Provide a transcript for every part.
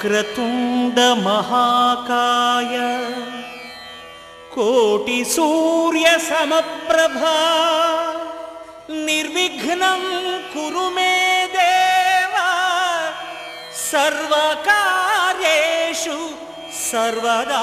వక్రతుండ మహాకాయ కోటి సూర్య సమప్రభా నిర్విఘ్నం కురు మే దేవా సర్వకార్యేషు సర్వదా.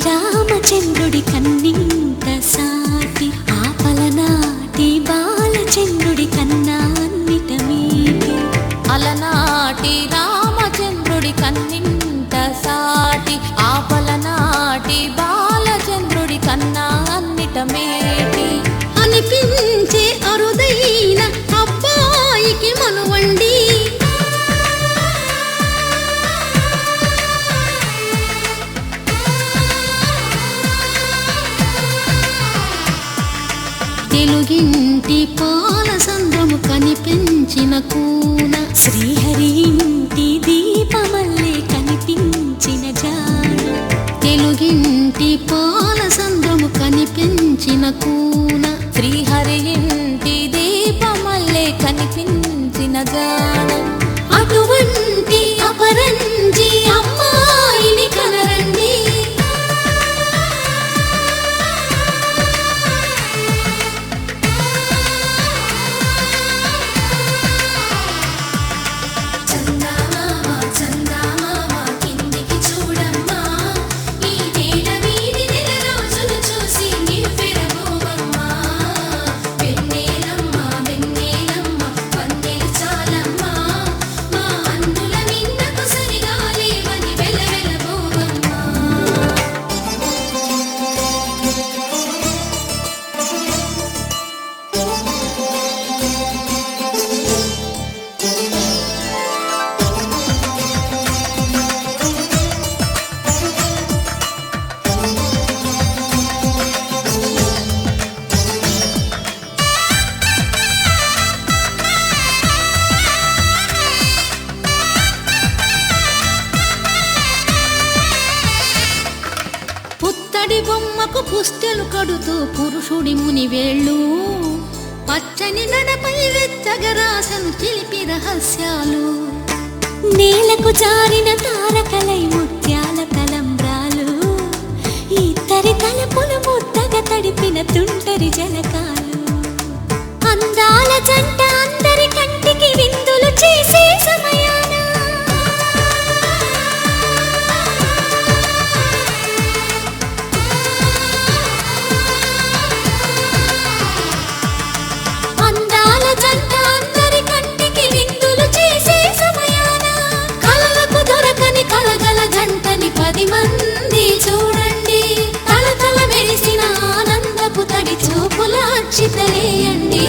రామచంద్రుడి కన్నింత సాటి ఆపలనాటి బాలచంద్రుడి కన్నా అన్నిట మీటి. అలనాటి రామచంద్రుడి కన్నింత సాటి ఆపలనాటి బాలచంద్రుడి కన్నా అన్నిట మేటి. అనిపించే అరుదైన అబ్బాయికి మనువండి తెలుగింటి పాల సంద్రము కనిపించిన కూన శ్రీహరి ఇంటి దీపమల్లే కనిపించిన జాన. తెలుగింటి పాల సంద్రము కనిపించిన కూన శ్రీహరి ఇంటి దీపమల్లే కనిపించిన జాన. అటువంటి అపరంజి అమ్మాయిని కనరండి. చాలమ్మా మా అందుల నిన్నకు సరిగా లేవని పుస్తెలు కడుతూ పురుషుడి ముని వేళ్ళు పచ్చని నడపై వెచ్చగరాసను చిలిపి రహస్యాలు నేలకు జారిన తారకలై ముత్యాల తలంబ్రాలు ఇద్దరి తలపులు ముద్దగా తడిపిన తుంటరి జలకాలు అందాల జంట అందరి కంటికి విందులు చేసే సమయాన అందాల జంట అందరి కంటికి విందులు చేసే సమయాన కలలకు దొరకని కలగల జంటని 10 మంది చూడండి తలతల మెరిసిన ఆనందపు తడి చూపుల అక్షితలేయండి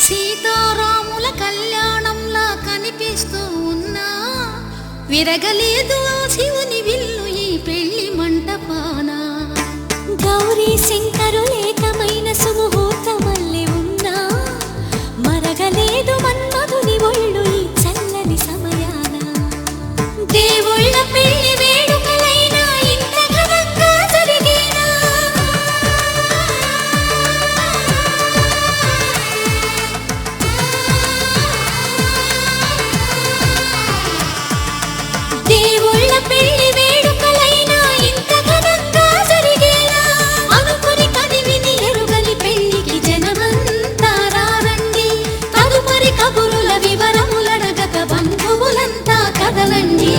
సీతారాముల కళ్యాణంలా కనిపిస్తూ ఉన్నా విరగలేదు ఆ శివుని విల్లు ఈ పెళ్లి మంటపాన గౌరీ శంకరులేకమైన సుముహూర్తమల్లె ఉన్నా మరగలేదు మన్మధుని ఒళ్ళు ఈ చల్లని సమయాన దేవుళ్ళ పెళ్లి వేడుకలైనా ఇంత ఘనంగా జరిగేనా దేవుళ్ళ పెళ్లి వేడుకలైనా ఇంత ఘనంగా జరిగేనా అనుకుని కదివిని ఎరుగని పెళ్లికి జనమంతా రారండి తదుపరి కబురుల వివరములడగక బంధువులంతా కదలండి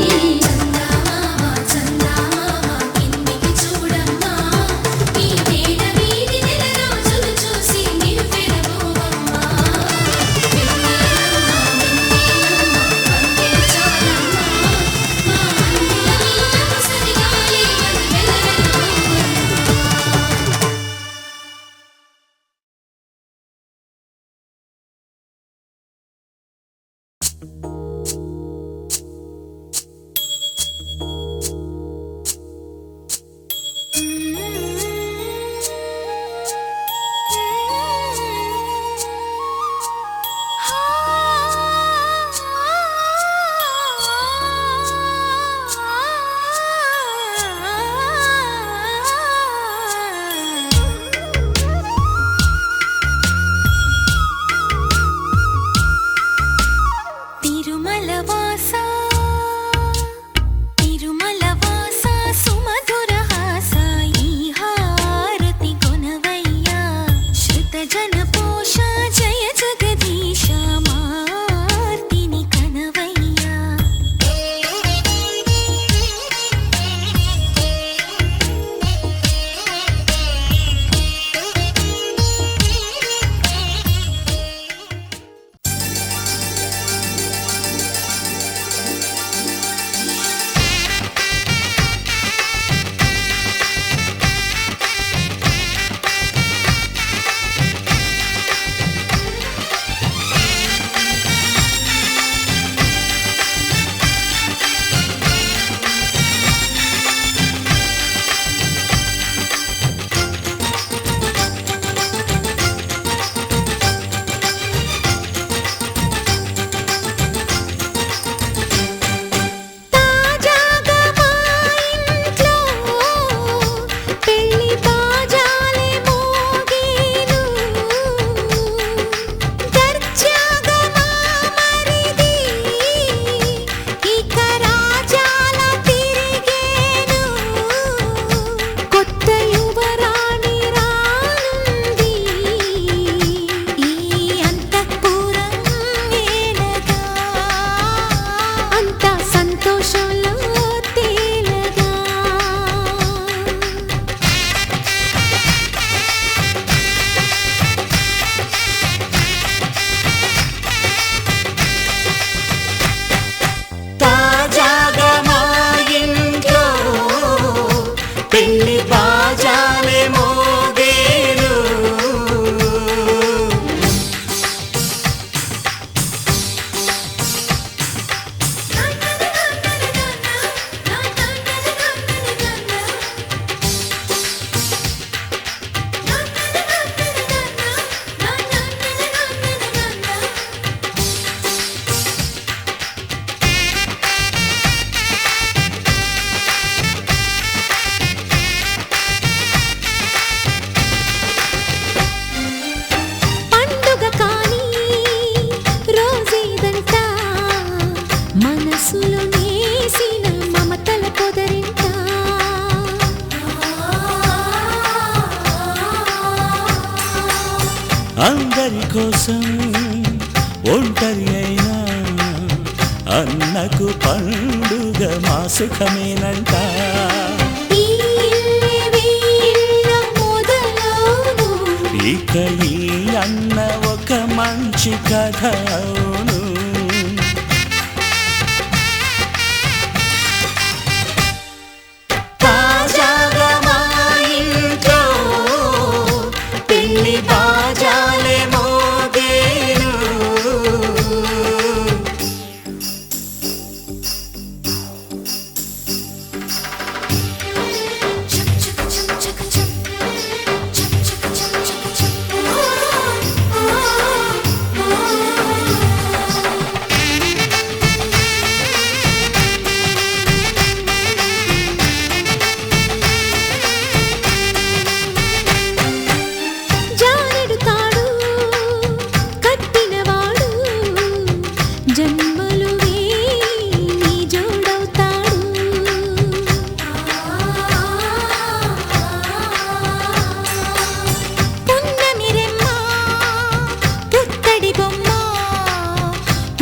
అందరి కోసం ఒంటరి అయినా అన్నకు పండుగ మా సుఖమేనంట. ఈ ఇల్లే వీళ్ళ మొదలవును. ఇక ఈ అన్న ఒక మంచి కథ అవును. తాజాగా మా ఇంట్లో పెళ్లి బాజాలే మోగేను. చక్ చక్ చక్ చక్ చక్. చక్ చక్ చక్ చక్ చక్. జానెడు తాడు కట్టినవాడు జన్మలు వేయి జోడవుతాడు. పున్నమి రెమ్మ పుత్తడి బొమ్మ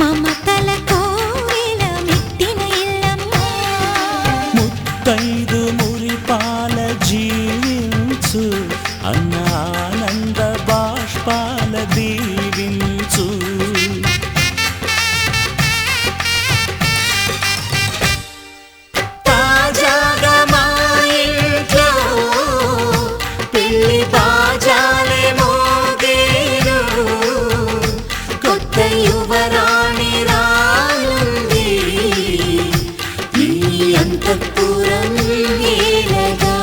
మమతల కోవెల మెట్టిన ఇల్లమ్మ. ముత్తైదు మురిపాల జీవించు అన్న ఆనంద బాష్పాల దీవించు. తాజాగా మా ఇంట్లో పెళ్లి బాజాలే మోగేను. కొత్త యువరాణి రానుంది ఈ అంతఃపురం ఏలగా.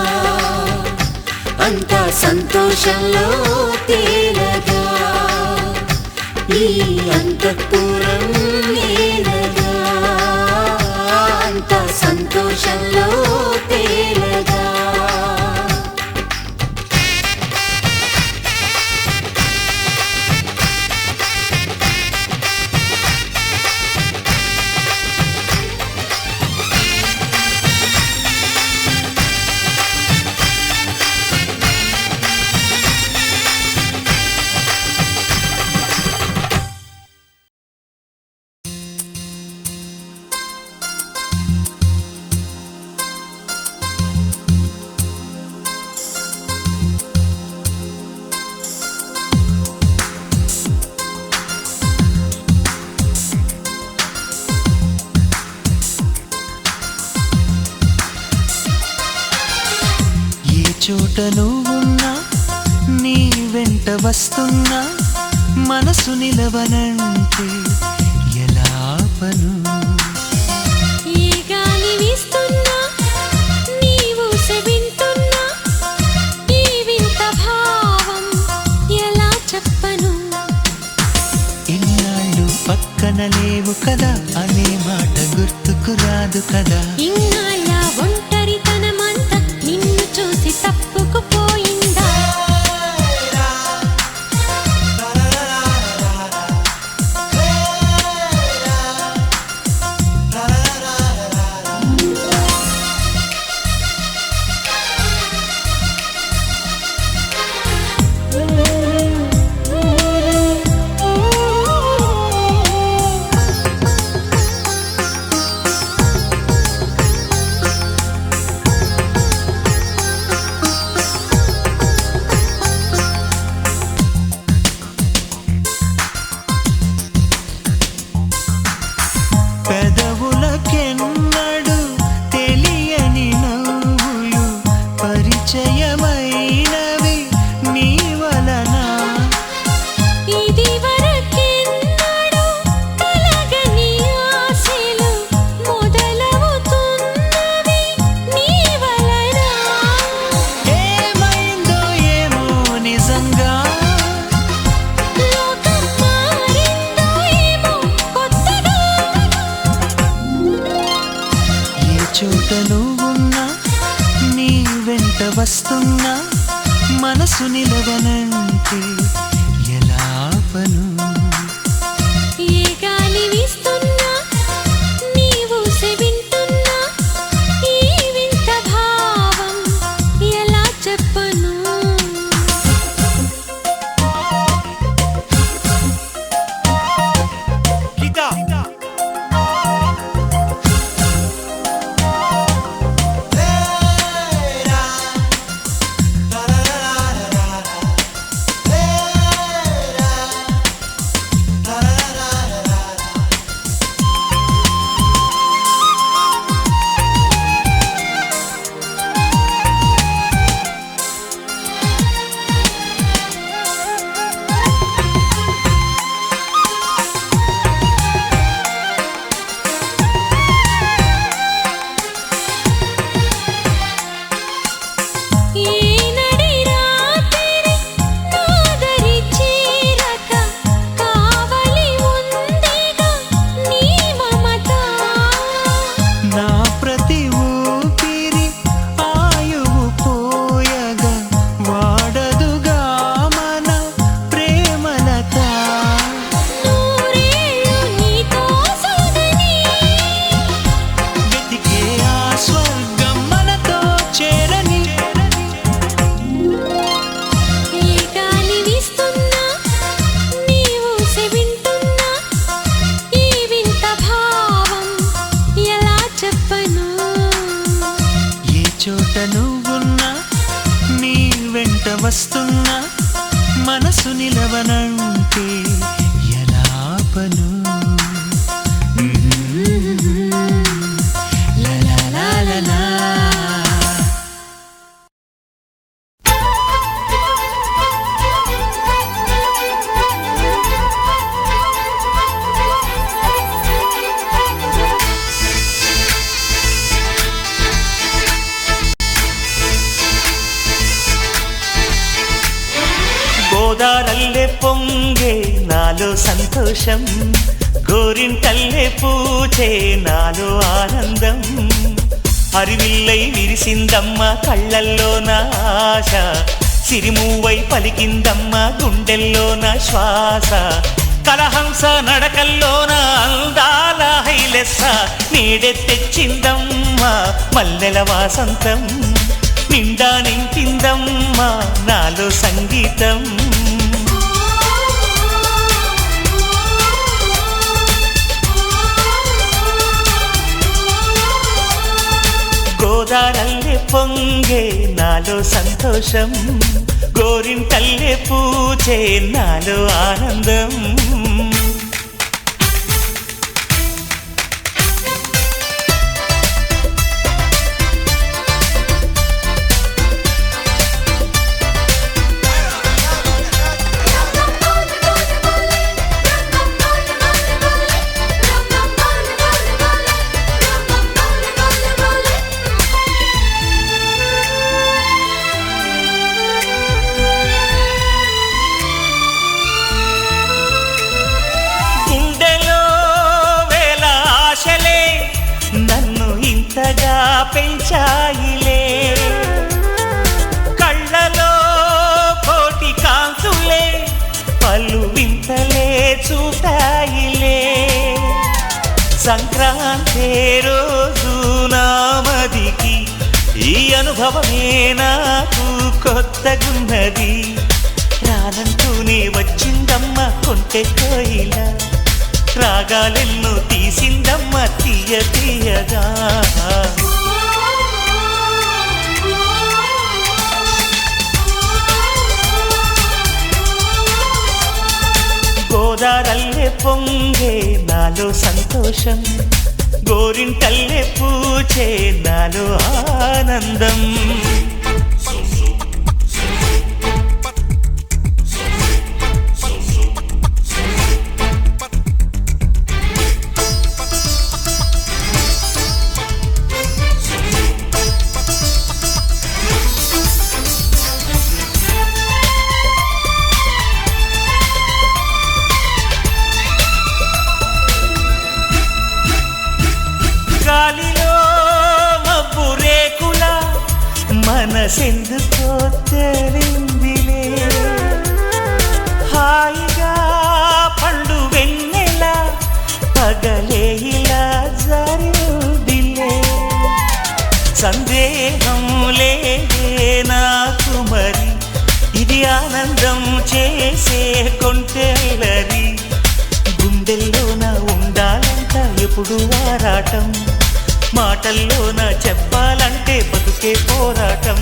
అంతా సంతోషంలో తేలగా ఈ అంతఃపురం ఏలగా. అంతా సంతోషంలో తేలగా. ఏ చోట నువ్వున్నా నీ వెంట వస్తున్నా మనసు నిలవనంటే ఎలా పను. ఏ గాలి వీస్తున్నా నీవు వింటున్నా ఈ వింత భావం ఎలా చెప్పను. ఇన్నాళ్ళు పక్కన లేవు కదా అనే మాట గుర్తుకు రాదు కదా. ఇన్నాళ్ళ ఒంటరితనమంతా నిన్ను చూసి తప్పుకుపోయిందా. పెదవులకెన్నడు తెలియని నవ్వులు పరిచయమైనవి నీ వలన. ఇది వరకెన్నడూ కలగని ఆశలు మొదలవుతున్నవి నీ వలన. ఏమైందో ఏమో నిజంగా లోకం మారిందో ఏమో కొత్తగా. ఏ చోట నువ్వున్నా నీ వెంట వస్తున్నా మనసు నిలవనంటే ఎలా పను. ఏ గాలి వీస్తున్నా నీవు వింటున్నా ఈ వింత భావం ఎలా చెప్పను. మనసు నిలవనంటే ఎలా ఆపను లా లా లా లా లా. గోదారల్లే పొంగే నాలో సంతోషం గోరింటల్లే పూచే నాలో ఆనందం హరివిల్లై విరిసిందమ్మ కళ్ళల్లో నా ఆశ సిరిమూవై పలికిందమ్మ గుండెల్లో నా శ్వాస కలహంస నడకల్లోన అందాల హైలెస్స నీడే తెచ్చిందమ్మ మల్లెల వాసంతం నిండా నింపిందమ్మా నాలో సంగీతం గోదారల్లే పొంగే నాలో సంతోషం గోరింటల్లే పూచే నాలో ఆనందం ఇంతగా పెంచాయిలే కళ్ళలో కోటి కాంతులే పలు వింతలే చూపాయిలే సంక్రాంతి రోజు నామదికి ఈ అనుభవమే నాకు కొత్తగున్నది రానంటూనే వచ్చిందమ్మ కొంటె కోయిల రాగాలెన్నో తీసిందమ్మ తీయ తీయగా గోదారల్లే పొంగే నాలో సంతోషం గోరింటల్లే పూచే నాలో ఆనందం గాలిలో మబ్బు రేకుల మనసెందుకో తెలిందిలే హాయిగా పండు వెన్నెల పగలే ఇలా జరిదిలే సందేహం లేదే నాకు మరి ఇది ఆనందం చేసే కొంటెలరి గుండెల్లోన ఉండాలంట ఎప్పుడు ఆరాటం మాటల్లోన చెప్పాలంటే బతుకే పోరాటం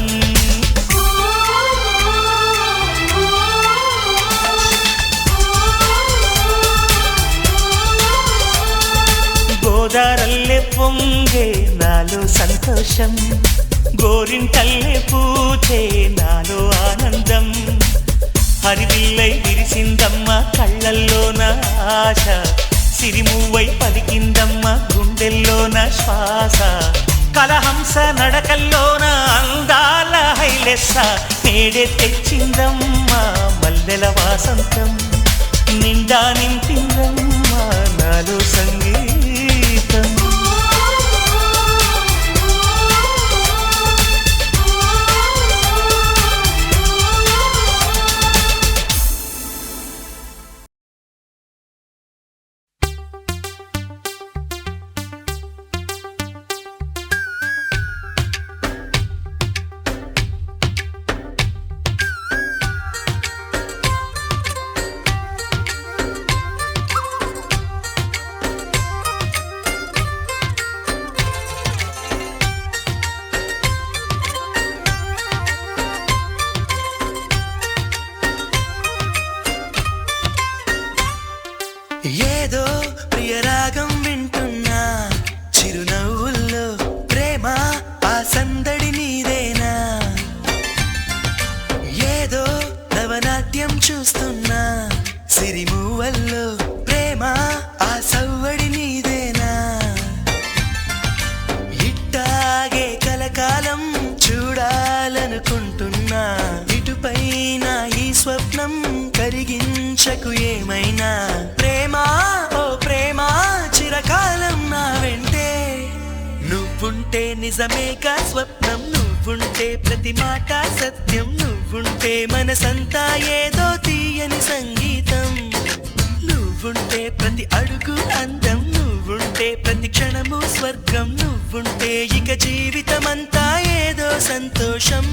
గోదారల్లే పొంగే నాలో సంతోషం గోరింటల్లే పూచే నాలో ఆనందం హరివిల్లై విరిసిందమ్మ కళ్ళల్లోన ఆశ సిరిమూవై పలికిందమ్మ గుండెల్లోన శ్వాస కలహంస నడకల్లోన అందాల హైలెస్స నేడే తెచ్చిందమ్మ మల్లెల వాసంతం నిండా నింపిందమ్మ నాలో సంగీతం ఏదో ప్రియరాగం వింటున్నా చిరునవ్వుల్లో ప్రేమ ఆ సందడి నీదేనా ఏదో నవనాట్యం చూస్తున్నా సిరిమూవల్లో ప్రేమ ఆ సవ్వడి నీదేనా ఇట్టాగే కలకాలం చూడాలనుకుంటున్నా ఇటుపైన ఈ స్వప్నం కరిగించకు ఏమైనా ప్రేమ ఓ ప్రేమ చిరకాలం నా వెంటే నువ్వుంటే నిజమేగా స్వప్నం నువ్వుంటే ప్రతి మాట సత్యం నువ్వుంటే మనసంతా ఏదో తీయని సంగీతం నువ్వుంటే ప్రతి అడుగు అందం నువ్వుంటే ప్రతి క్షణము స్వర్గం నువ్వుంటే ఇక జీవితమంతా ఏదో సంతోషం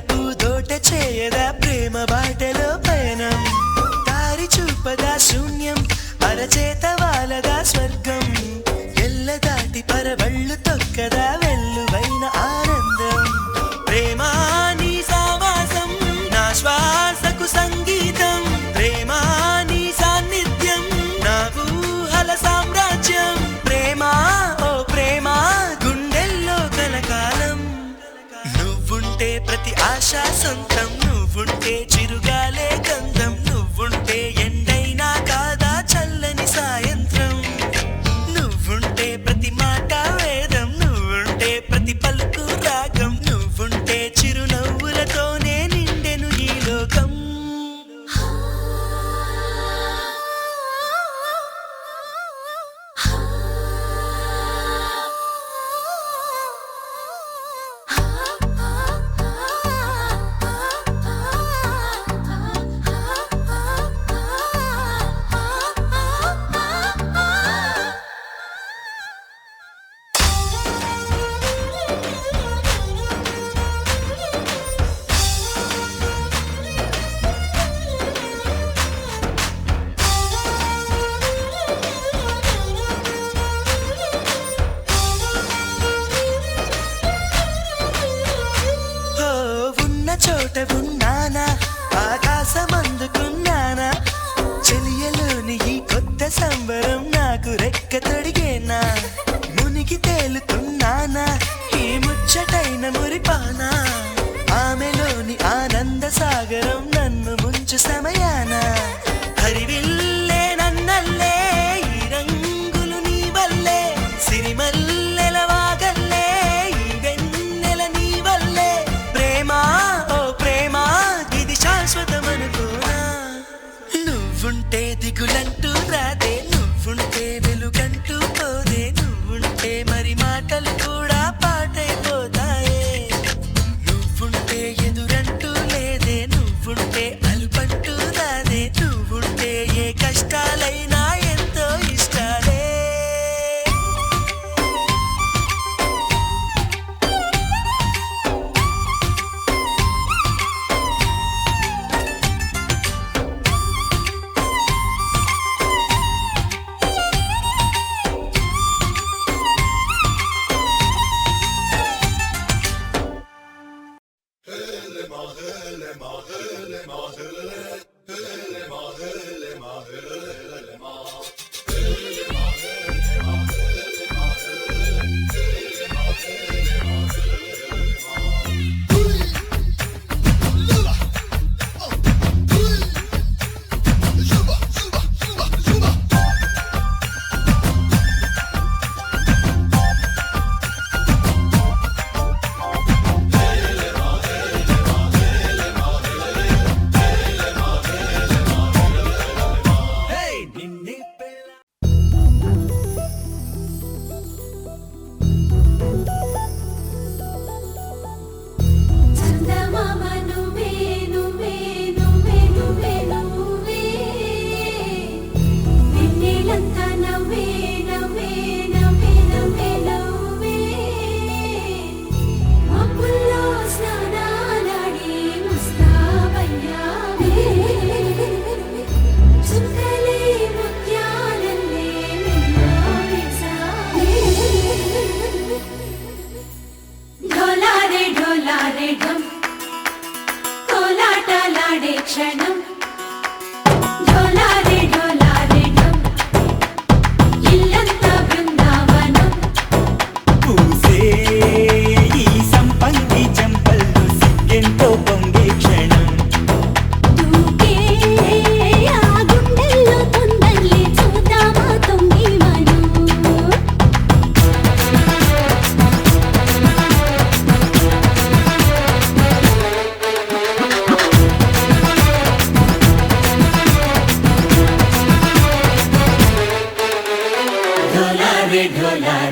పూదోట చేయదా ప్రేమ బాటలో పయనం దారి చూపదా శూన్యం అరచేత వాలదా స్వర్గం ఎల్ల దాటి పరవళ్ళు తొక్కదా వెల్లువైన ఆనందం ప్రేమ నీ సావాసం నా శ్వాసకు సంగీతం ప్రేమ నీ సాన్నిధ్యం నా ఊహల సామ్రాజ్యం ప్రేమ ఓ ప్రేమ గుండెల్లో కలకాలం నువ్వుంటే ప్రతి ఆశ సొంతం నువ్వుంటే చిరుగాలే గంధం నువ్వుంటే ఎండైనా కాదా చల్లని సాయంత్రం నువ్వుంటే ప్రతి మాట వేదం నువ్వుంటే ప్రతి పలుకు రాగం నువ్వుంటే చిరునవ్వులతోనే నిండెను ఈ లోకం చోట ఉన్నానా ఆకాశమందుకున్నానా చెలియలోని ఈ కొత్త సంబరం నాకు రెక్క తొడిగేనా మునిగి తేలుతున్నానా ఈ ముచ్చటైన మురిపానా ఆమెలోని ఆనంద సాగరం నన్ను ముంచు సమయాన హరివిల్లే నన్నల్లే ఈ రంగులు నీ వల్లే సిరిమల్లెల వాగల్లే ఈ వెన్నెల నీ వల్లే ప్రేమ శాశ్వతమనుకోనా నువ్వుంటే దిగులంటూ రాదే నువ్వుంటే వెలుగంటూ పోదే నువ్వుంటే మరి మాటలు కూడా పాటైపోతాయే నువ్వుంటే ఎదురంటూ లేదే నువ్వుంటే అలుపంటూ రాదే నువ్వుంటే ఏ కష్టాలైనా ఎంతో ఇష్టాలే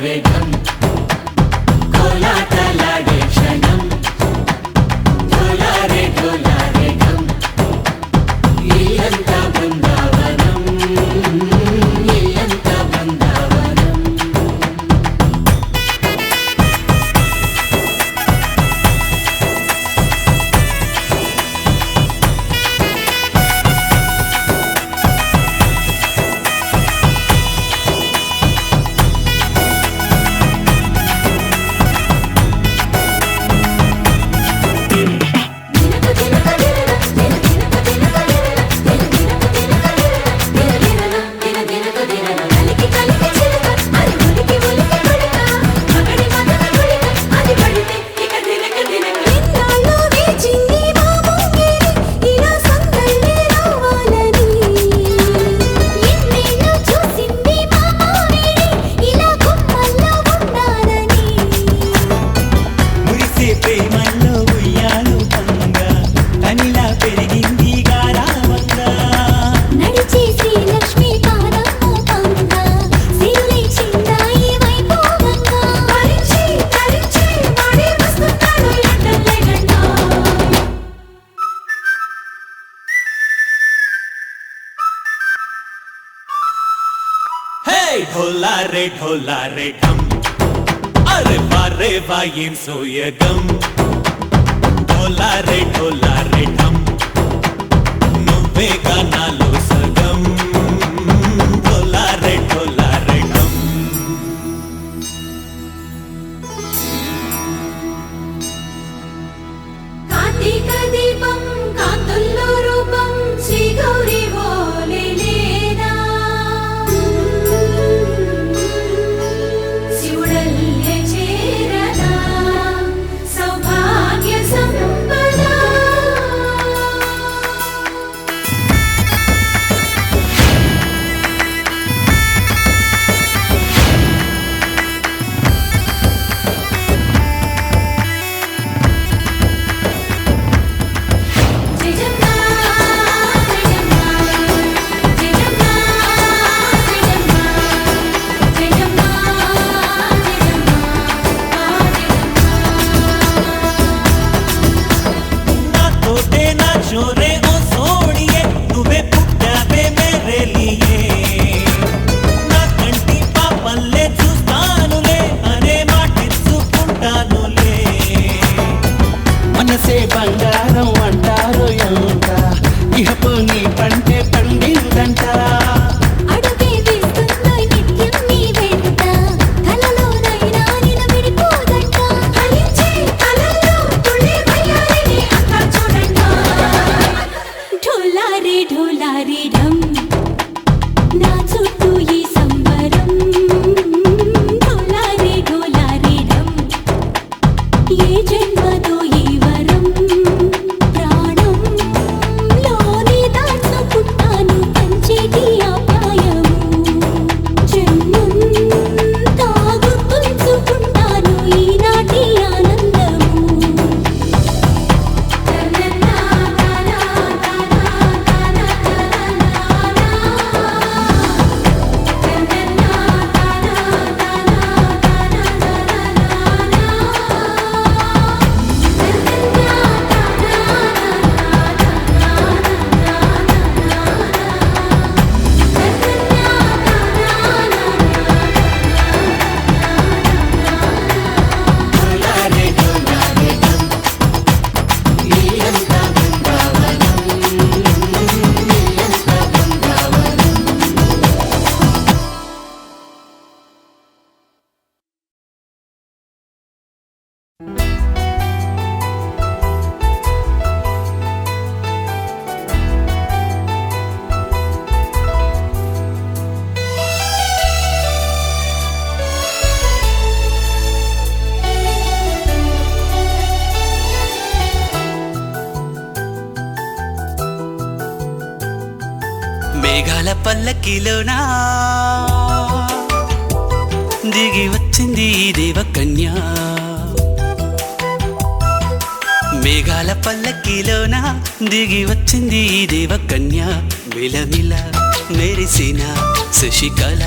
రే ఢం కోలాటలాడే క్షణం ఢోలా రే ఢం ఇల్లంతా బృందావనం ఇల్లంతా బృందావనం ढोला रे ढम अरे वाह ఏం సోయగం ढोला रे ढम నువ్వేగా నాలో సగం ढोला रे ढम కార్తీక దీపం కాంతుల్లో రూపం శ్రీ గౌరీ ఓలేనా శివుడల్లే చేరనా సౌభాగ్య సంపద బంగారం అంటారు ఎంత ఇహపు నీ పంటే పండిందంట అడుగే వేస్తుందో నిత్యం నీ వెంట కలలోనైనా నిలబడిపోదంట ఫలించే కలల్లో తుళ్ళే వయ్యారిని అంతా చూడంట ఢోలా రే ఢం నా చుట్టూ ఈ సంబరం ఢోలా రే ఢం ఏ జన్మదో ఈ వరం ప్రాణం లోనే దాచుకుంటాను పంచేటి ఆప్యాయము జన్మంతా గుర్తుంచుకుంటాను ఈనాటి ఆనందము మేఘాల పల్లకిలోనా దిగి వచ్చింది ఈ దేవకన్య మేఘాల పల్లకిలోన దిగి వచ్చింది ఈ దేవకన్య మిలమిల మెరిసిన శశికళ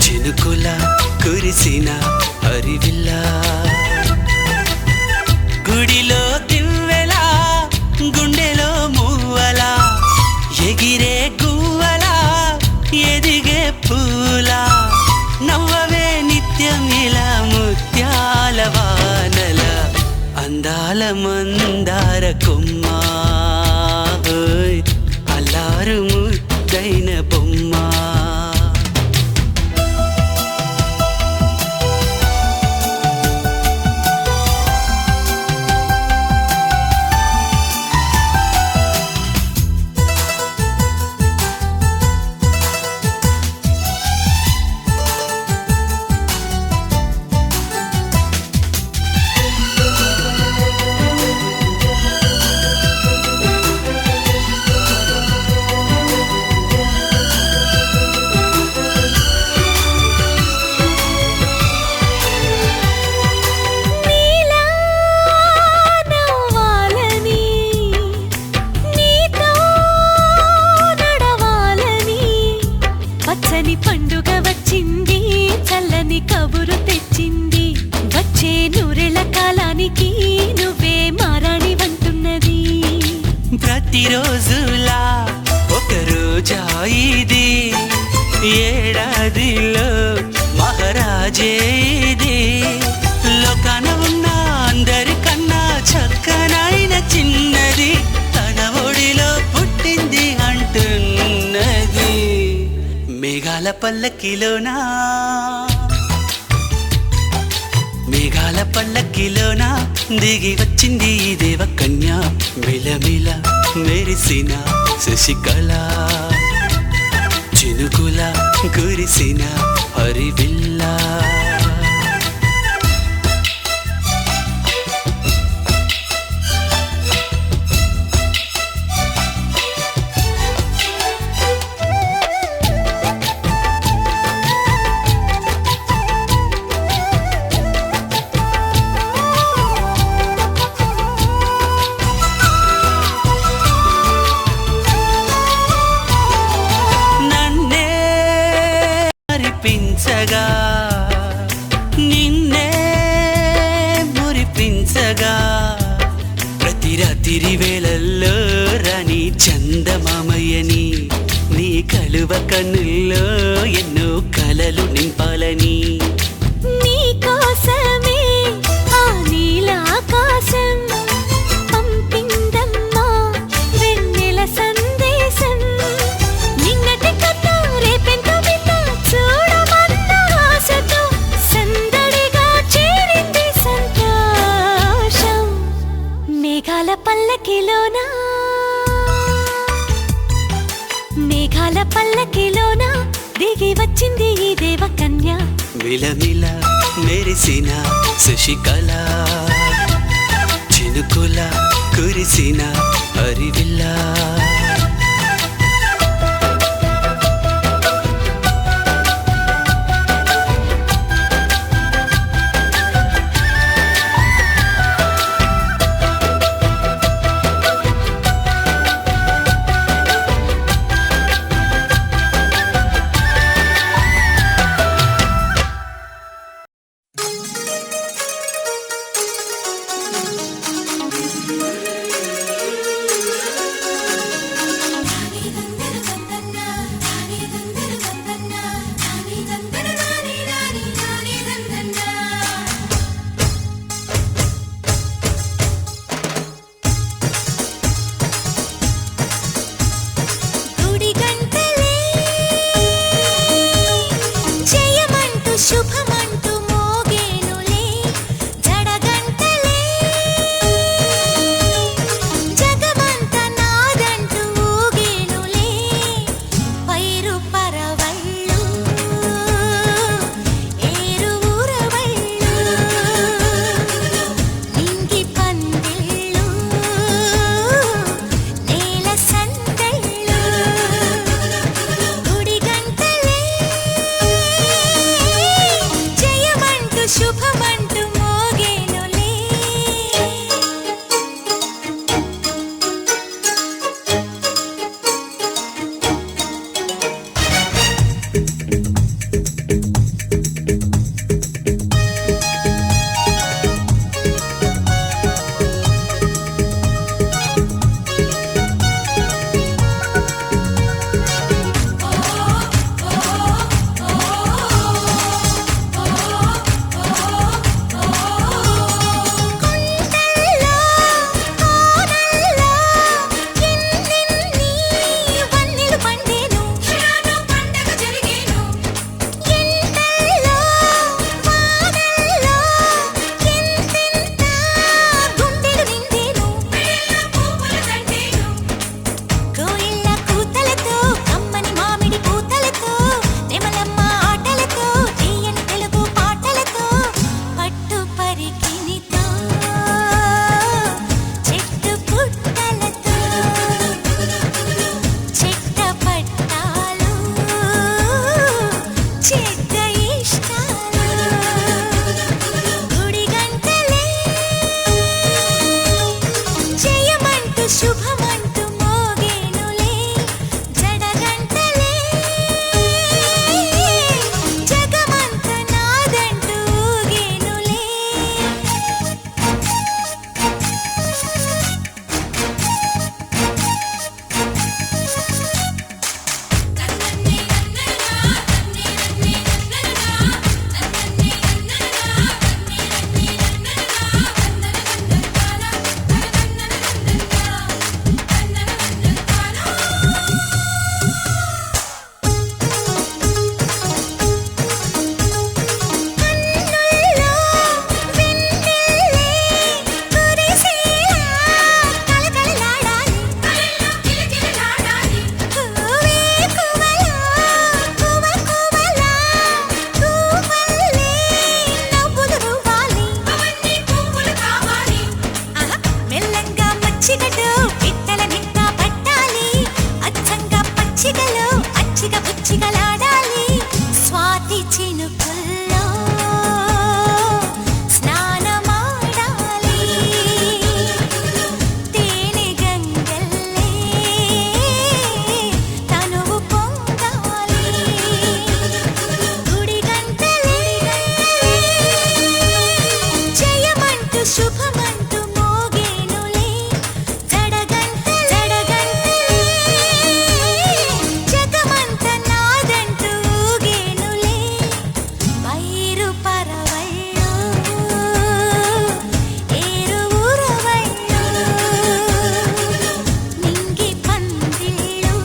చినుకుల కురిసిన హరివిల్లా గుడిలో దివ్వెలా గుండెలో మువ్వలా ఎగిరే గువ్వలా ఎదిగే పూలా నవ్వవే నిత్యం ఇలా ముత్యాల వానల అందాల మందార కొమ్మ ఓయ్ అల్లారు ముద్దైన బొమ్మ నీలా నవ్వాలని నీతో నడవాలని పచ్చని పండుగ వచ్చింది చల్లని కబురు తెచ్చింది వచ్చే నూరెళ్ళ కాలానికి నువ్వే మారాణి వంటున్నది ప్రతిరోజులా ఒక రోజా ఇది ఏడాదిలో మహారాజే ఇది లోకాన ఉన్న అందరికన్నా చక్కనైన చిన్నది తన ఒడిలో పుట్టింది అంటున్నది మేఘాల పల్లకిలోనా మేఘాల పల్లకిలోన దిగి వచ్చింది ఈ దేవకన్య మిలమిల మెరిసిన శశికళ చినుకుల కురిసిన హరివిల్లా నన్నే మరిపించగా నిన్నే మురిపించగా ప్రతి రాత్రి వేళల్లో రాణి చందమామయ్యని నీ కలువ కన్నుల్లో ఎన్నో కలలు నింపాలని నీ కోసమే ఆ నీలాకాశం పంపిందమ్మా వెన్నెల సందేశం నిన్నటి కన్నా రేపెంతో విన్న చూడమన్న ఆశతో సందడిగా చేరింది సంతోషం మేఘాల పల్లకిలోనా మేఘాల పల్లకిలోనా దిగి వచ్చింది ఈ దేవకన్య మిలమిల మెరిసిన శశికళ చినుకుల కురిసిన హరివిల్లా సెగలో అచ్చిగా పుచ్చిగలాడాలి స్వాతి చినుకుల్లో స్నానమాడాలి తేనె గంగల్లే తనువు పొంగాలి గుడి గంటలే జయమంటూ శుభమంటూ మోగేనులే జడగంటలే జగమంత నాదంటూ ఊగేనులే వైరు పరవళ్ళు ఏరు ఊరవళ్ళు నింగి పందిళ్ళు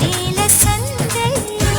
నేల సందళ్ళు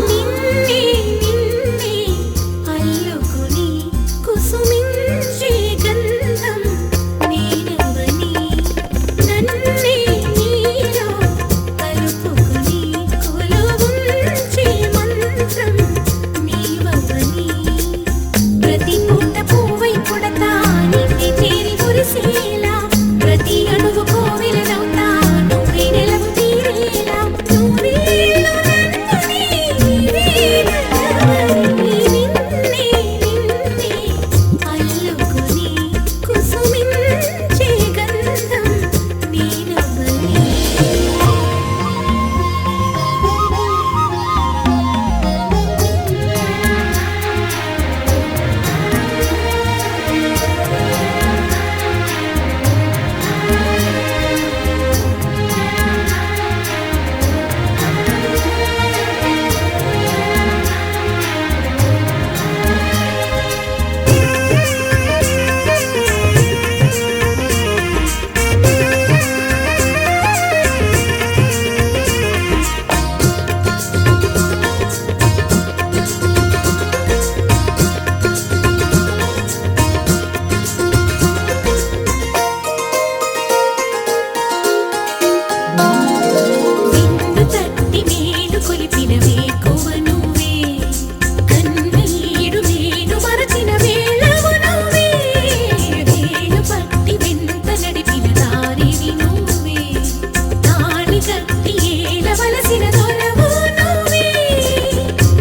నిన్నే నిన్నే అల్లుకుని కుసుమించే గంధం నేనవని నన్నే నీలో కలుపుకుని కొలువుంచే మంత్రం నీవవని ప్రతి పూట పువ్వై పుడతా నిన్నే చేరి మురిసేలా ప్రతి అణువు కోవెలనవుతా నువ్వే నెలవు తీరేలా నువ్వే నన్నని నిన్నే నిన్నే అల్లుకుని కుసుమించే గంధం నేనవని విందు తట్టి మేలు కొలిపిన వేకువ నువ్వే కన్నీడు మేలు మరచిన వేళవు నువ్వే వేలు పట్టి వెంట నడిపిన దారివి నువ్వే తాళి కట్టి ఏలవలసిన దొరవు నువ్వే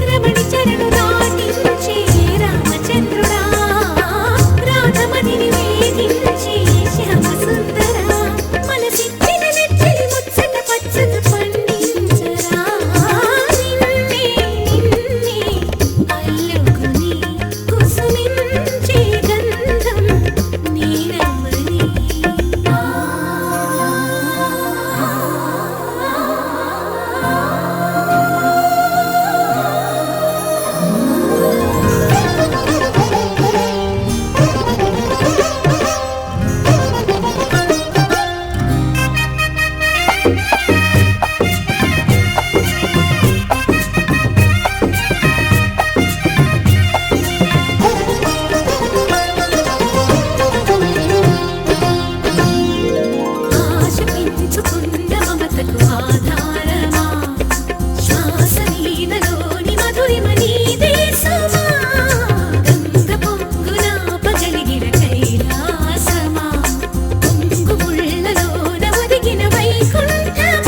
రమణి చరణు దాటించే రామచంద్రుడా రాధమణిని వేధించే శ్యామ సుందరా మనసిచ్చిన నెచ్చలి ముచ్చట పచ్చక పండించరా నిన్నే నిన్నే అల్లుకుని కుసుమించే గంధం నేనవని ఆశ పెంచుకున్న మమతకు ఆధారమా శ్వాస నీదలోని మధురిమ నీదే సమా గంగ పొంగున పగలిగిన కైలాసమా పొంగు ముళ్ళలోన ఒదిగిన వైకుంఠమా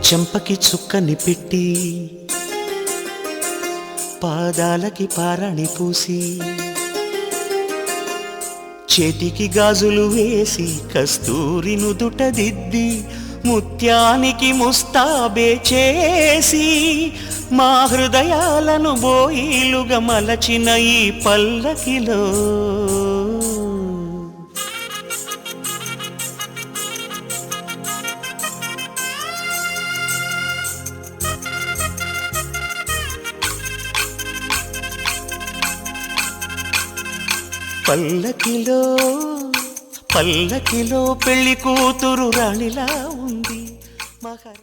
చెంపకి చుక్కని పెట్టి పాదాలకి పారాణి పూసి చేతికి గాజులు వేసి కస్తూరి నుదుట దిద్ది ముత్యానికి ముస్తాబే చేసి మా హృదయాలను బోయిలుగా మలచిన ఈ పల్లకిలో పల్లకిలో పల్లకిలో పెళ్లి కూతురు రాణిలా ఉంది మహారా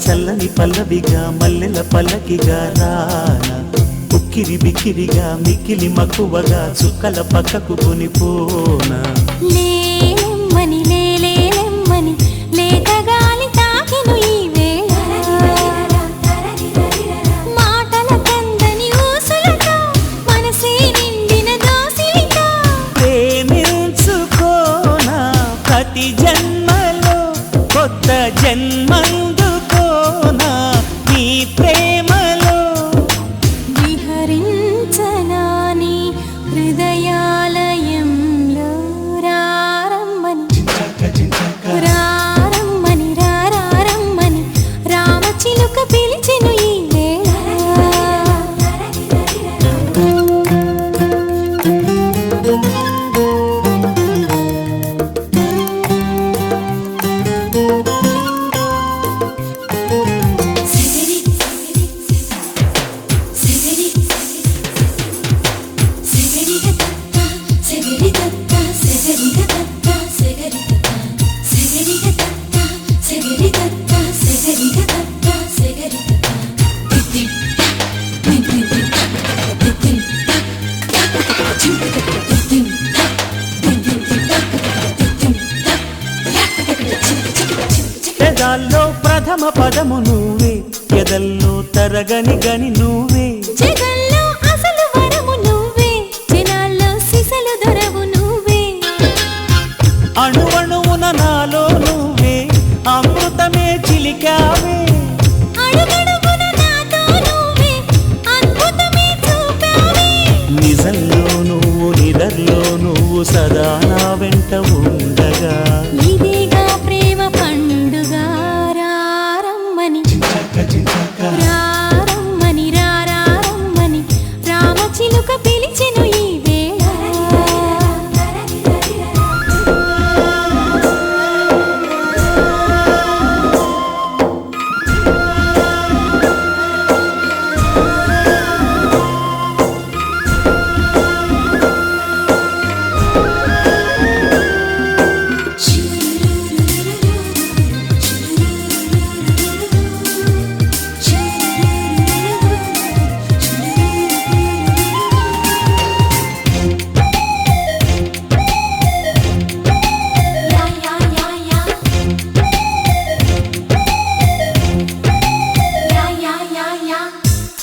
చల్లని పల్లవిగా మల్లెల పల్లకిగా రానా ఉక్కిరి బిక్కిరిగా మిక్కిలి మక్కువగా చుక్కల పక్కకు కొనిపోనా లేలెమ్మని లేలేలెమ్మని లేతగాలి తాకెను ఈ వేళ మాటల కందని ఊసులతో మనసే నిండిన దోసిలితో ప్రేమించుకోనా ప్రతి జన్మలో కొత్త జన్మందుకోనా నీ ప్రేమలో విహరించనాని హృదయాలయంలో రారమ్మని రారమ్మని రారమ్మని రామచిలుక పిలిచెను ఈ వేళ పెదాల్లో ప్రథమ పదము నువ్వే ఎదల్లో తరగని గని నువ్వే జగల్లో అసలు వరము నువ్వే జనాల్లో సిసలు దొరవు నువ్వే అణువణువున నాలో నువ్వే అమృతమే చిలికావే అడుగడుగున నాతో నువ్వే అద్భుతమే చూపావే నిజంలో నువ్వు నిదర్లో నువ్వు సదా నా వెంట ఉండగా ఇదిగా ప్రేమ పండుగ రారమ్మని రారమ్మని రారమ్మని రామచిలుక పిలిచెను ఈ వేళ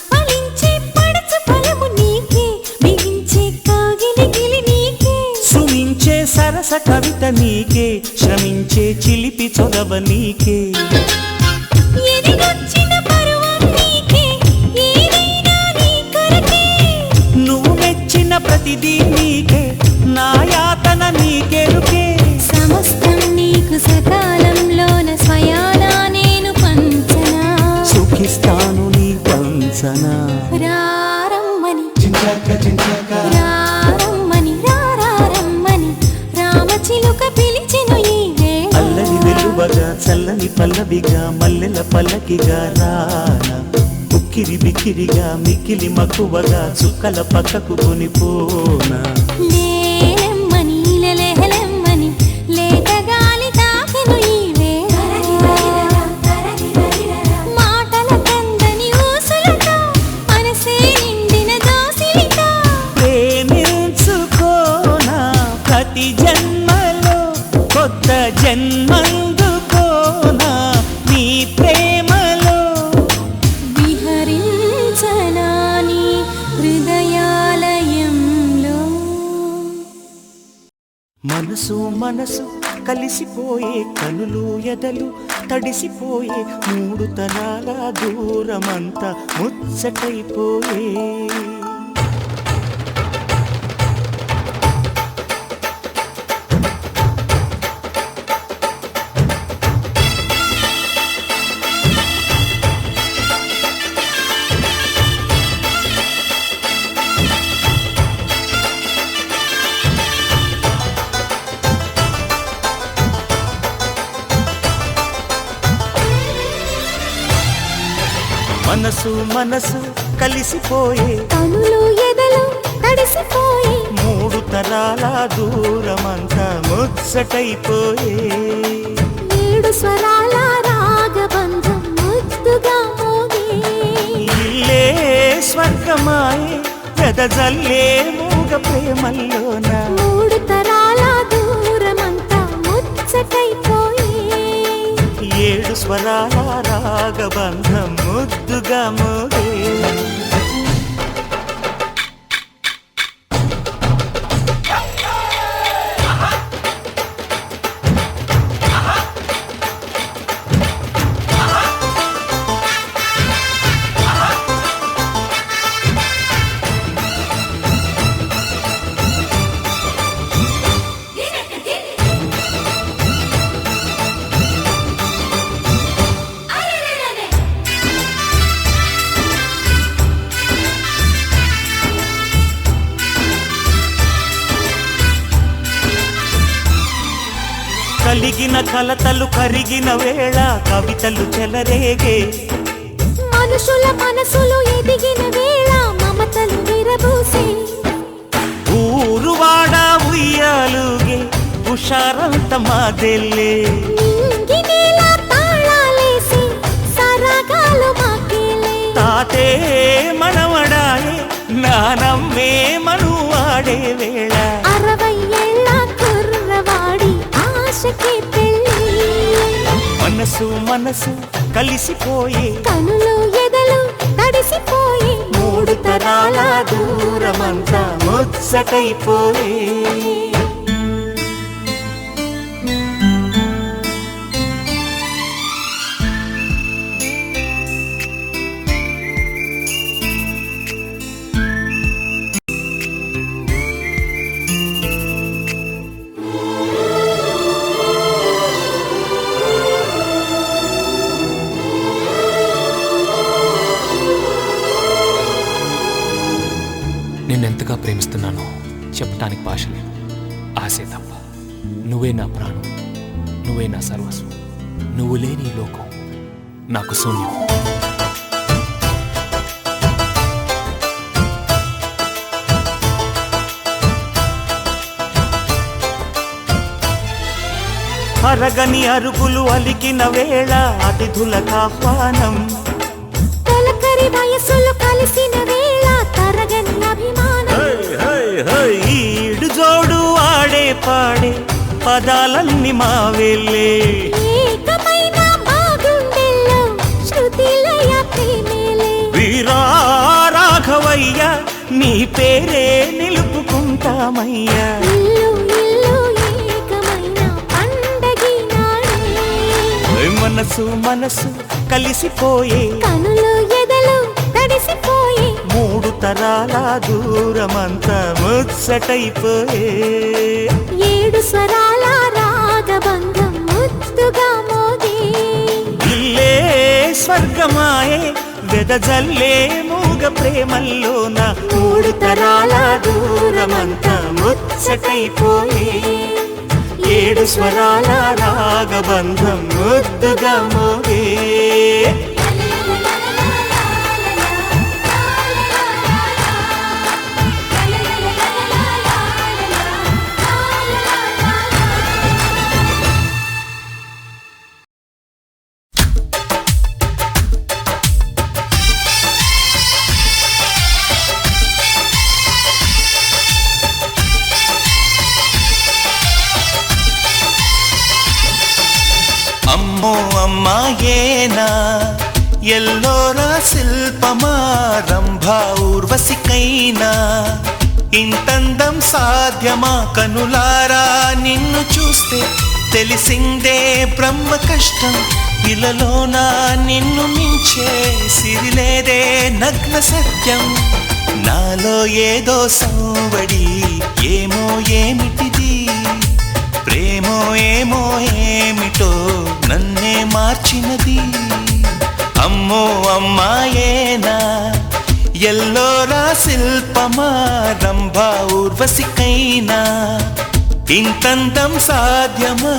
ఫలించే పడచు ఫలము నీకే బిగించే కాగిలిగిలి నీకే సుమించే సరస కవిత నీకే శ్రమించే చిలిపి చొరవ నీకే ఎదిగొచ్చిన పరువం నీకే ఏదైనా నీ కొరకే నువ్వు మెచ్చిన ప్రతిదీ నీకే నా యాతన నీకెరుకే సమస్తం నీకు సకాలంలోన స్వయానా నేను పంచనా సుఖిస్తాను నీ పంచనా రారమ్మని రారమ్మని రారమ్మని రామచిలుక పిలిచెను ఈ వేళ అల్లరి వెలువగా చల్ల చల్లని పల్లవిగా మల్లెల పల్లకిగా రానా ఉక్కిరి బిక్కిరిగా మిక్కిలి మక్కువగా చుక్కల పక్కకు కొనిపోనా లేలెమ్మని లెలెహలెమ్మని లేత గాలి తాకెను ఈ వేళ మాటల కందని ఊసులతో మనసే నిండిన దోసిలితో ప్రేమించుకోనా ప్రతి జన్మలో కొత్త జన్మందుకోనా నీ ప్రేమలో విహరించనా నీ హృదయాలయంలో మనసు మనసు కలిసిపోయే కనులు ఎదలు తడిసిపోయే మూడు తరాల దూరమంతా ముచ్చటైపోయే మనసు మనసు కలిసిపోయే కనులు ఎదలు తడిసిపోయి మూడు తరాల దూరమంతా ముచ్చటైపోయే ఏడు స్వరాల రాగబంధం ముద్దుగా మోగే ఇల్లే స్వర్గమాయే వెదజల్లే మూగ ప్రేమల్లోన మూడు తరాల దూరమంతా ముచ్చటైపోయి ఏడు స్వరాల రాగబంధం ముద్దుగా మోగే కలిగిన కలతలు కరిగిన వేళ కవితలు చెలరేగే మనుషుల మనసులు ఎదిగిన వేళ మమతలు విరబూసే ఊరువాడ ఉయ్యాలుగే హుషారంత మాదెల్లే నింగి నేల తాళాలేసి సరాగాలు మాకేలే తాతే మనవడాయే నానమ్మే మనువాడే వేళ 60 ఏళ్ళ కుర్రవాడి ఆశకి పెళ్ళి మనసు మనసు కలిసిపోయే కనులు ఎదలు తడిసిపోయి మూడు తరాల దూరమంతా ముచ్చటైపోయే నిన్నెంతగా ప్రేమిస్తున్నానో చెప్పటానికి భాష లేదు. ఆశే తప్ప. నువ్వే నా ప్రాణం, నువ్వే నా సర్వస్వం. నువ్వు లేని ఈ లోకం నాకు శూన్యం. అరగని అరుగులు అలికిన వేళ అతిథులకు ఆహ్వానం తొలకరి వయసులు కలిసిన వేళ తరగని అభిమానం ఈడు జోడు ఆడే పాడే పదాలన్నీ మావేలే ఏకమైన మా గుండెల్లో శృతిలయ ప్రేమేలే వీరా రాఘవయ్య నీ పేరే నిలుపుకుంటామయ్యా ఇల్లు ఇల్లు ఏకమైన పండగి నాడే మనసు మనసు కలిసిపోయే కనులు ఎదలు తడిసిపోయి మూడు తరాల దూరమంతా ముచ్చటైపోయే ఏడు స్వరాల రాగబంధం ముద్దుగా మోగే ఇల్లే స్వర్గమాయే వెదజల్లే మూగ ప్రేమల్లోన మూడు తరాల దూరమంతా ముచ్చటైపోయే ఏడు స్వరాల రాగబంధం ముద్దుగా మోగే అమ్మో అమ్మాయేనా ఎల్లోరా శిల్పమా రంభా ఊర్వశికైనా ఇంతందం సాధ్యమా కనులారా నిన్ను చూస్తే తెలిసిందే బ్రహ్మ కష్టం ఇలలోనా నిన్ను మించే సిరిలేదే నగ్న సత్యం నాలో ఏదో సంవడి ఏమో ఏమిటిది ప్రేమో ఏమో ఏమిటో నన్నే మార్చినది అమ్మో అమ్మాయేనా ఎల్లోరా శిల్పమా రంభా ఊర్వశికైనా ఇంతందం సాధ్యమా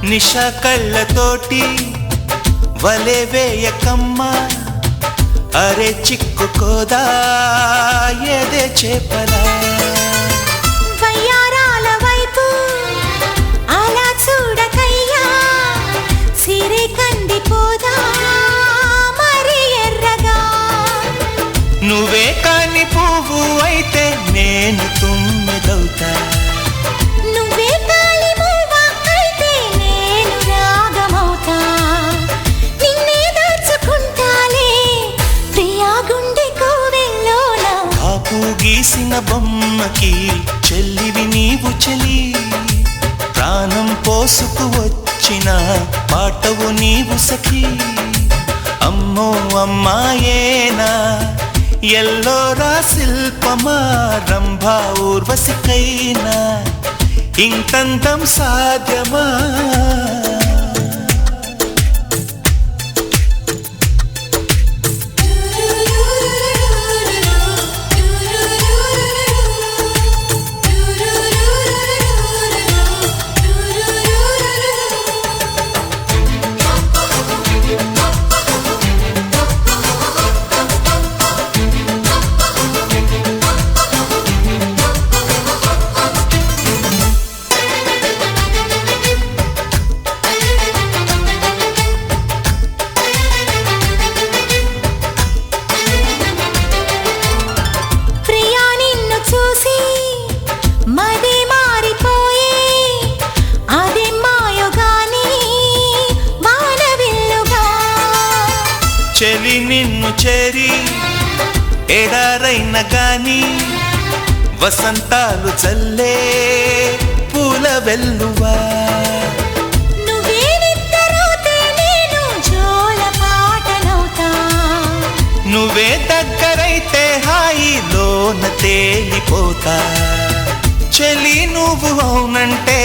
నిషా కళ్ళతోటి వలే వేయకమ్మా అరే చిక్కుకోదా ఏదే చేపలా వయ్యారాల వైపు అలా చూడకయ్యా సిరి కందిపోదా మరి ఎర్రగా నువ్వే కాని పువ్వు అయితే నేను తుమ్మెదవుతా నువ్వే కాలి మూవ అయితే నేను రాగమవుతా నిన్నే దాచుకుంటాలే ప్రియా గుండె కోవెల్లోన కాపు గీసిన బొమ్మకి చెల్లివి నీవు చెలి ప్రాణం పోసుకు వచ్చిన పాటవు నీవు సఖి అమ్మో అమ్మాయేనా ఎల్లోరా శిల్పమా రంభా ఊర్వశికైనా ఇంతందం సాధ్యమా ప్రియా నిన్ను చూసి మది మారిపోయే అది మాయగాని వానవిల్లుగా చెలి నిన్ను చేరి ఎడారైన గాని వసంతాలు చల్లే పూల వెల్లువా నువ్వే నిద్రపోతే నేను జోల పాటనవుతా నువ్వే దగ్గరైతే హాయిలోన తేలిపోతా చెలి నువ్వు అవునంటే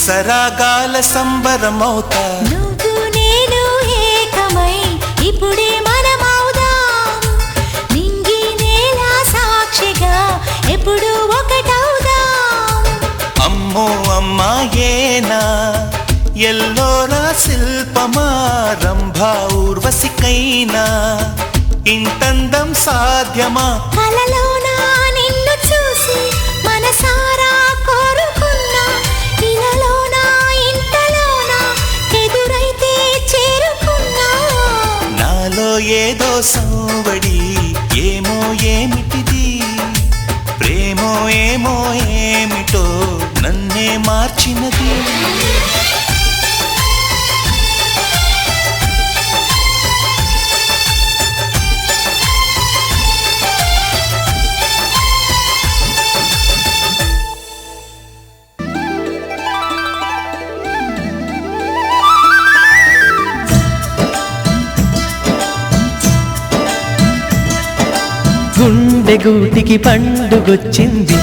సరాగాల సంబరమవుతా నువ్వు నేను ఏకమై ఇప్పుడే మనమవుదాం నింగి నేల సాక్షిగా ఎప్పుడు ఒకటవుదాం అమ్మో అమ్మాయేనా ఎల్లోరా శిల్పమా రంభా ఊర్వశికైనా ఇంతందం సాధ్యమా కలలోన నిన్ను చూసి మనసారా కోరుకున్నా ఇలలోన ఇంతలోన ఎదురైతే చేరుకున్నా నాలో ఏదో సంవడి ఏమో ఏమిటిది ప్రేమో ఏమో ఏమిటో నన్నే మార్చినది గూటికి పండుగొచ్చింది,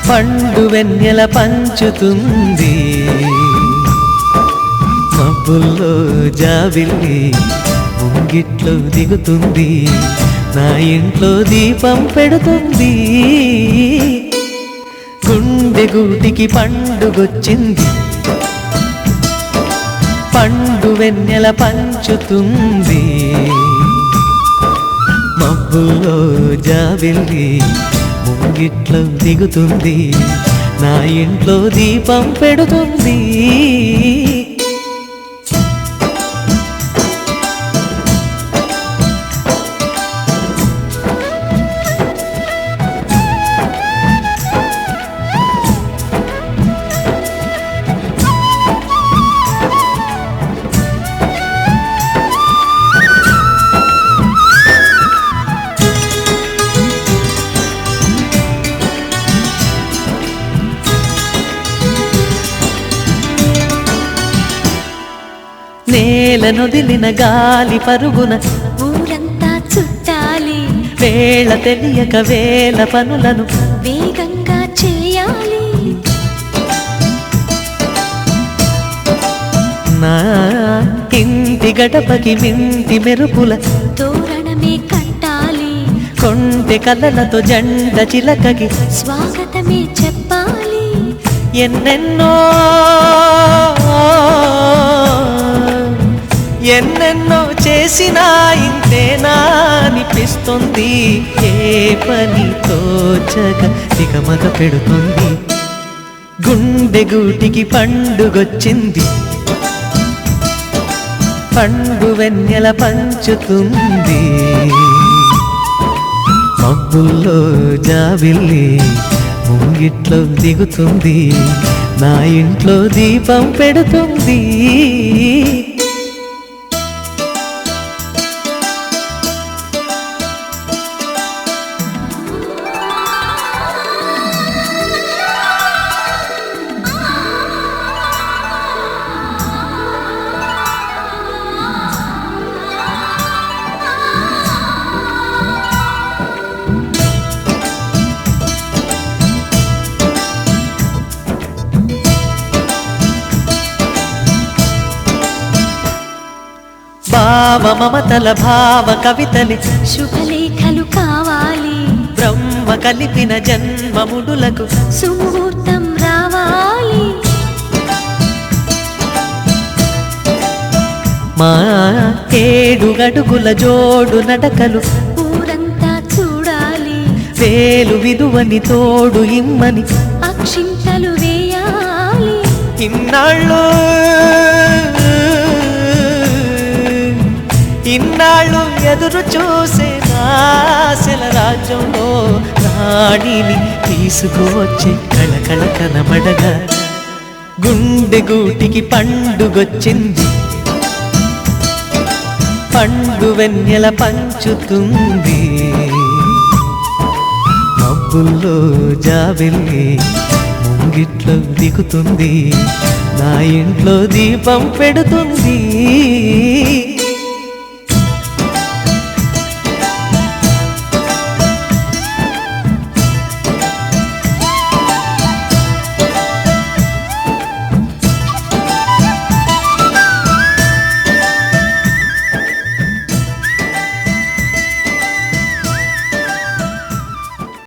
పండు వెన్నెల పంచుతుంది. మబ్బుల్లో జాబిల్లి ముంగిట్లో దిగుతుంది, నా ఇంట్లో దీపం పెడుతుంది. గుండె గూటికి పండుగొచ్చింది, పండు వెన్నెల పంచుతుంది. మబ్బుల్లో జాబిల్లి ముంగిట్లో దిగుతుంది, నా ఇంట్లో దీపం పెడుతుంది. నేలనొదిలిన గాలి పరుగున ఊరంతా చుట్టాలి, వేళ తెలియక వేల పనులను వేగంగా చేయాలి. నా ఇంటి గడపకి మింటి మెరుపుల తోరణమే కట్టాలి, కొంటె కళ్ళలతో జెండ చిలకకి స్వాగతమే చెప్పాలి. ఎన్నెన్నో ఎన్నెన్నో చేసినా ఇంతేనా అనిపిస్తుంది. ఏ పని తోచక తికమక పెడుతుంది. గుండె గూటికి పండుగొచ్చింది, పండు వెన్నెల పంచుతుంది. మబ్బుల్లో జాబిల్లి ముంగిట్లో దిగుతుంది, నా ఇంట్లో దీపం పెడుతుంది. భావ మమతల భావ కవితలి శుభలేఖలు కావాలి, బ్రహ్మ కలిపిన జన్మముడులకు సుముహూర్తం రావాలి. మా ఏడు గడుగుల జోడు నడకలు ఊరంతా చూడాలి, వేలు విలువని తోడు ఇమ్మని అక్షింతలు వేయాలి. ఇన్నాళ్ళు ఎదురు చూసే ఆశల రాజ్యంలో రాణిని తీసుకువచ్చే కళకళ కనబడగా. గుండె గూటికి పండుగొచ్చింది, పండు వెన్నెల పంచుతుంది. మబ్బుల్లో జాబిల్లి ముంగిట్లో దిగుతుంది, నా ఇంట్లో దీపం పెడుతుంది.